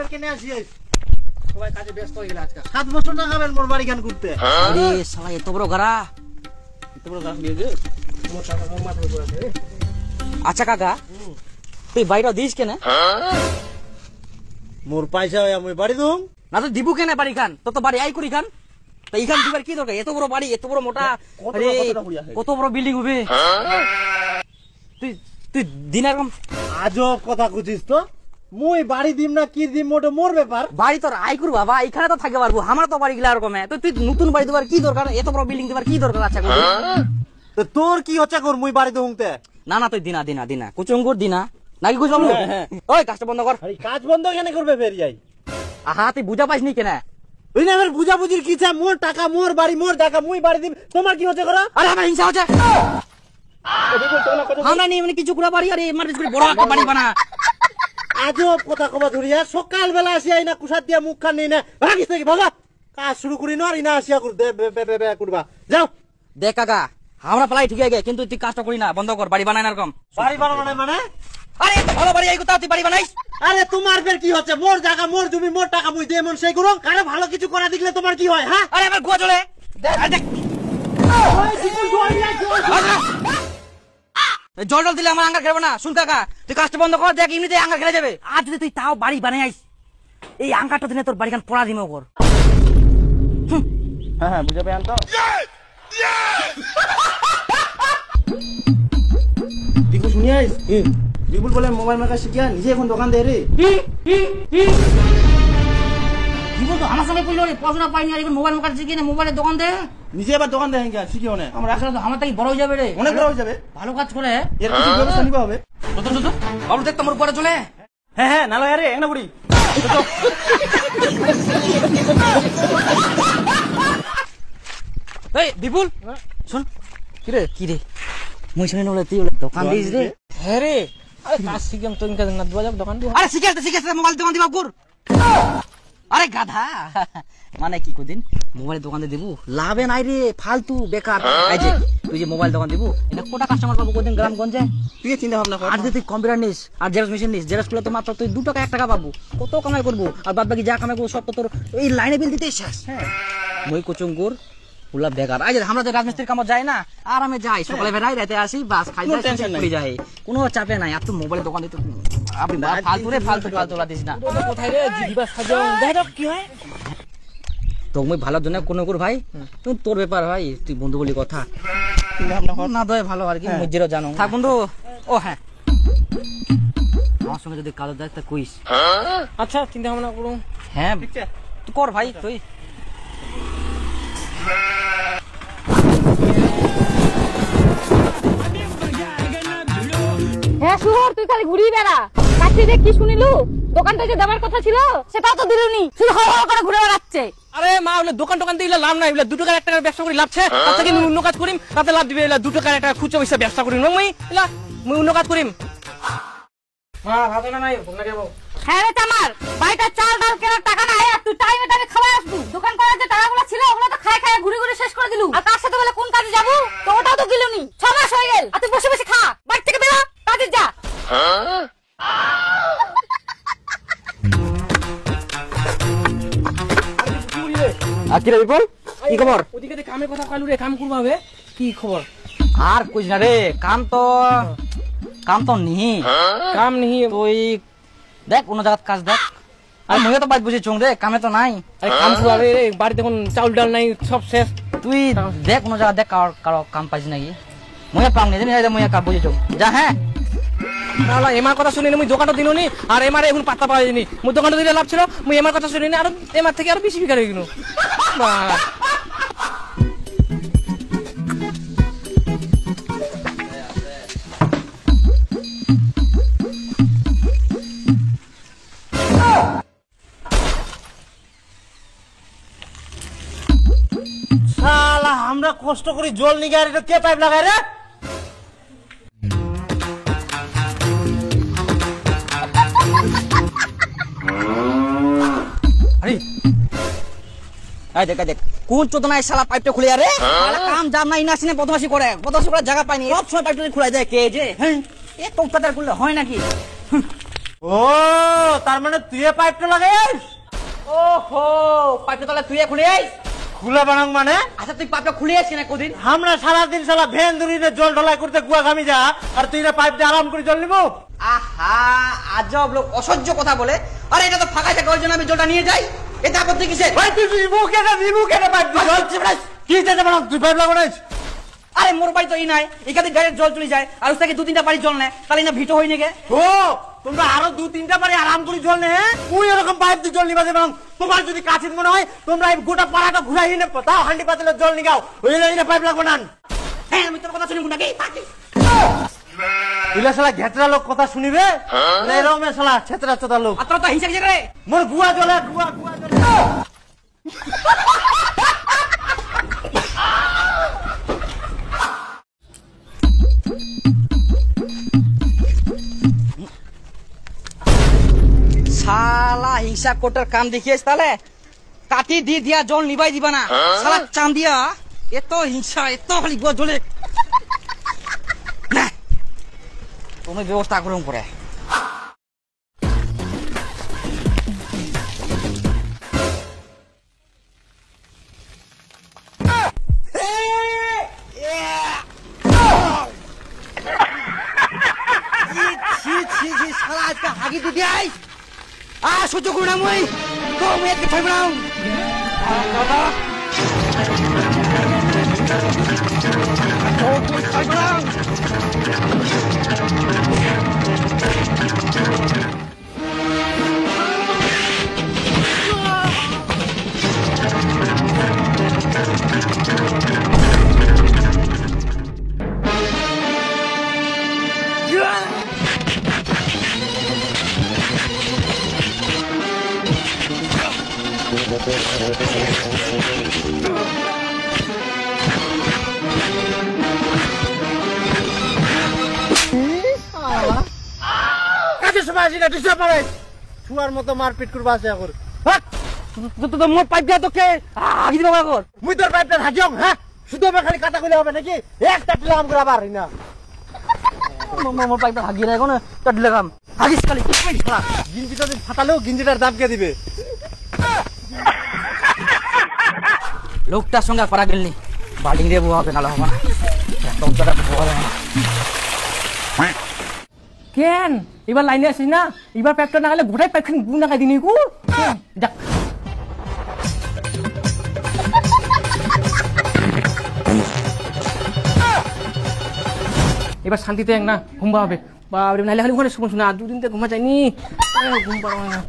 এবার কেনে আসিস সবাই কাজে ব্যস্ত হয়ে গেল আজকে 7 বছর না খাবেন মোর বাড়ি গান করতে আরে শালা এত বড় গাড়া নিয়ে যে মোর টাকা মোর মাথায় পড়ে আছে আচ্ছা কাকা তুই বাইরে দিস কেন মোর পয়সা হয় আমি বাড়ি দম না তো দিবু কেন বাড়ি খান তো বাড়ি আই করি খান তো এইখান দিবার কি দরকার এত বড় বাড়ি এত বড় মোটা আরে কত বড় বিল্ডিং হবে তুই তুই দিন এরকম আজব কথা কুছিস তো মুই বাড়ি দিম না কি দিম মোটে মোর ব্যাপার বাড়ি তোর আই করু বাবা এখানে তো থাকতে পারবো আমার তো বাড়ি গেলে এরকম তো তুই নতুন বাড়ি দেবার কি দরকার এত বড় বিল্ডিং দেবার কি দরকার আচ্ছা তো তোর কি হচ্ছে কর মুই বাড়ি দমতে না না তুই দিনা কুচঙ্গুর দিনা নাকি কুচ বাবু ওই কাজটা বন্ধ কর আরে কাজ বন্ধ কেন করবে ফের যাই আহা তুই বুঝা পাইস নি কেন তুই না আমার বুঝাবুঝির কি চা মোর টাকা মোর বাড়ি মোর টাকা মুই বাড়ি দিম তোমার কি হচ্ছে করা আরে আমার হিংসা হচ্ছে আমরা নি মানে কিছু কুড়া বাড়ি আরে মারপিট করে বড় একটা বাড়ি বানা আজব কথা কবা ধরিয়া সকাল বেলা আসি আই না কুসাদ দিয়া মুখ খান নেই না ভাগিস থেকে ভাগা কাজ শুরু করি না আর ইনা আসিয়া কর দে বে করবা যাও দেখ কাকা আমরা পালাই ঠিক আছে কিন্তু তুই কাজটা করি না বন্ধ কর বাড়ি বানাই না এরকম বাড়ি বানানো মানে আরে ভালো বাড়ি এই কথা তুই বাড়ি বানাইস আরে তোমার ফের কি হচ্ছে মোর জায়গা মোর জমি মোর টাকা মুই দে মন সেই করো আরে ভালো কিছু করা দেখলে তোমার কি হয় হ্যাঁ আরে আমার গুয়া চলে দেখ জল দিলে আমার আঙ্গার খেলবো না শুন কাকা তুই কাজটা বন্ধ কর দেখ এমনিতে আঙ্গার খেলে যাবে আর যদি তুই তাও বাড়ি বানাই আইস এই আঙ্গারটা দিনে তোর বাড়ি খান পড়া দিমে কর হ্যাঁ বুঝা পেয়ান তো দেখো শুনিয়াইস বিপুল বলে মোবাইল মেকার শিখিয়া নিজে এখন দোকান দেয় রে জীবন তো আমার সঙ্গে পড়লো রে পড়াশোনা পাইনি আর এখন মোবাইল মার্কেট শিখি না মোবাইলের দোকান দে নিজে এবার দোকান দেয় শিখিও না আমরা আসলে তো আমার থেকে বড় হয়ে যাবে রে অনেক বড় হয়ে যাবে ভালো কাজ করে এর কিছু ব্যবস্থা নিবা হবে বাবু দেখ তোমার উপরে চলে হ্যাঁ নালো আরে এক না বুড়ি এই বিপুল শুন কি রে মুই শুনে নলে তুই দোকান দিস রে হ্যাঁ রে আরে কাজ শিখিয়াম তো ইনকা না দুয়া যাব দোকান দিব আরে শিখেছে মোবাইল দোকান দিবা গুর আরে গাধা মানে কি কদিন মোবাইল দোকান দিয়ে দিব লাভে নাই রে ফালতু বেকার এই যে তুই যে মোবাইল দোকান দিব এটা কোটা কাস্টমার পাবো কদিন গ্রামগঞ্জে তুই চিন্তা ভাবনা কর আর যদি তুই কম্পিউটার নিস আর জেরক্স মেশিন নিস জেরক্স করলে তো মাত্র তুই 2 টাকা 1 টাকা পাবো কত কামাই করবো আর বাদ বাকি যা কামাই করবো সব তো তোর এই লাইনে বিল দিতে শেষ হ্যাঁ মই কোচঙ্গুর উলা বেকার আজ আমরা যে রাজমিস্ত্রির কামে যাই না আরামে যাই সকালে বেরাই রাতে আসি বাস খাই যাই টেনশন নাই যায় কোনো চাপে নাই আর তুই মোবাইলের দোকান দিতে আপনি ফালতু দিস না কোথায় রে জিবা সাজাও দেখ কি হয় তো মই ভালো জন্য কোন কর ভাই তুই তোর ব্যাপার ভাই তুই বন্ধু বলি কথা চিন্তা ভাবনা কর না দয় ভালো আর কি মজ্জিরও জানো থাক বন্ধু ও হ্যাঁ আমার সঙ্গে যদি কালো দেখ তা কইস আচ্ছা চিন্তা ভাবনা করু হ্যাঁ তুই কর ভাই তুই হ্যাঁ শুহর তুই খালি ঘুরিয়ে বেড়া কাছে যে কি শুনিলু দোকানটা যে দেওয়ার কথা ছিল সেটাও তো দিলুনি শুধু হর হর করে ঘুরে বেড়াচ্ছে আরে মা ওগুলো দোকান দিয়ে লাভ নাই ওগুলো 2 টাকার 1 টাকার ব্যবসা করে লাভ ছে তার থেকে অন্য কাজ করিম তাতে লাভ দিবে 2 টাকার একটা খুচরা পয়সা ব্যবসা করিম মই অন্য কাজ করিম মা ভাত না নাই ভোগ লাগে হ্যাঁ রে চামার বাড়িটা চাল ডাল কেনার টাকা নাই আর তুই টাইমে খাবার আসবি দোকান করার যে টাকাগুলো ছিল ওগুলো তো খায় ঘুরে ঘুরে শেষ করে দিলু আর তার সাথে বলে কোন কাজে যাবো তো ওটাও তো দিলুনি 6 মাস হয়ে গেল আর তুই বসে বসে খা বাড়ি থেকে বেরো কাজে যা আকিরা বিপুল কি খবর ওদিকে কামের কথা কইলু রে কাম করবা হবে কি খবর আর কইস না রে কাম তো নি কাম নেই তুই দেখ অন্য জায়গাত কাজ দেখ আর মইও তো বাজ বুঝি চং রে কামে তো নাই আরে কাম করবা রে বাড়িতে এখন চাউল ডাল নাই সব শেষ তুই দেখ অন্য জায়গা দেখ কারো কাম পাইছ নাকি মইও পাম নি জানি মইও কাম বুঝি চং যা হ্যাঁ তাহলে এমার কথা শুনি মুই দোকানটা দিলনি আর এমারে এখন পাত্তা পাওয়া যায়নি মুই দোকানটা দিলে লাভ ছিল মুই এমার কথা শুনি আর এমার থেকে আরো বেশি বিকার হয়ে গেল শালা আমরা কষ্ট করি জল নিগে আর এটা কে পাইপ লাগায় রে আরে আই দেখ কোন চোদনা এই শালা পাইপটা খুলে আরে শালা কাম জাম না ইনাসিনে বদমাশি করে জায়গা পাইনি সব সময় পাইপটা খুলে দেয় কে যে হ্যাঁ এ তো উৎপাদন করলে হয় নাকি ও তার মানে তুই পাইপটা লাগাইস? ওহো, পাইপটা তাহলে তুই খুলে আইস? খুলে বানাং মানে? আচ্ছা তুই পাইপটা খুলে আইস না কদিন? আমরা সারাদিন সালা ভ্যান ধরিয়ে জল ঢলাই করতে গুয়া ঘামি যা, আর তুই না পাইপ দিয়ে আরাম করে জল নিবো? আহা, আজব লোক অসহ্য কথা বলে। আরে এটা তো ফাঁকা থাকে, ওই জন্য আমি জলটা নিয়ে যাই। এটা আপত্তি কিসের? ভাই তুই নিবু কেন পাইপ দিয়ে জল চিপড়াইস? কি চাইতে বানাং তুই পাইপ লাগাইস? আরে মোর বাড়ি তো এই নাই, এখানে ডাইরেক্ট জল চলে যায়, আর ওর থেকে 2-3টা বাড়ি জল নেয়, তাহলে না ভিটো হই নাকি? ও তোমরা আরো 2-3টা বারে আরাম করে জল নে, তুই এরকম পাইপ দিয়ে জল নিবা দেবাং? তোমার যদি কাছে মনে হয় তোমরা এই গোটা পাড়াটা ঘুরাই নে, তাও হান্ডি পাতিলে জল নিগাও, ওই লাইনে পাইপ লাগবে না। হ্যাঁ আমি তোর কথা শুনবো নাকি? তুইলা শালা ঘেটরা লোক কথা শুনিবে, এরকম শালা ছেতরা চোদা লোক। আর তোর তো হিংসা কিসের রে? মোর গুয়া জলে গুয়া জলে। শালা হিংসা কোটার কাম দেখিয়েছ, তাহলে কাটি দি দিয়া জল নিবাই দিবা না? শালা চান্দিয়া এত হিংসা, এত খালি গুয়া জলে। না, তুমি ব্যবস্থা করুন করে। শালা আজকে হাগি দিদি আই সহ্য করু না, মই তো আমি আজকে থাকবো না। ছুয়ার মতো মারপিট করবা আছে এখন। মোর পাইপ দিয়া তোকে হাগি দিবা কর। মুই তোর পাইপটা হাজিও, হ্যাঁ শুধু খালি কাটা কইলে হবে নাকি? একটা টিলাম করে আবার না মোর পাইপটা হাগি রাখো না, কাটলে কাম হাগিস খালি। গিঞ্জিটা যদি ফাটালেও গিঞ্জিটার দাম কে দিবে? লোকটার সঙ্গে করা গেলনি, বাল্টিং দিয়ে বউ হবে, নাহলে হবে না। কেন এবার লাইনে আসিস না? এবার পাইপটা না গেলে গোটাই পাইপ খানি গু নাগাই দিনি গু। যাক এবার শান্তিতে এক না ঘুমবা হবে। বাবা নাইলে খালি ওখানে শোনা 2 দিন তো ঘুমা যায়নি, ঘুম পাড়া হয় না।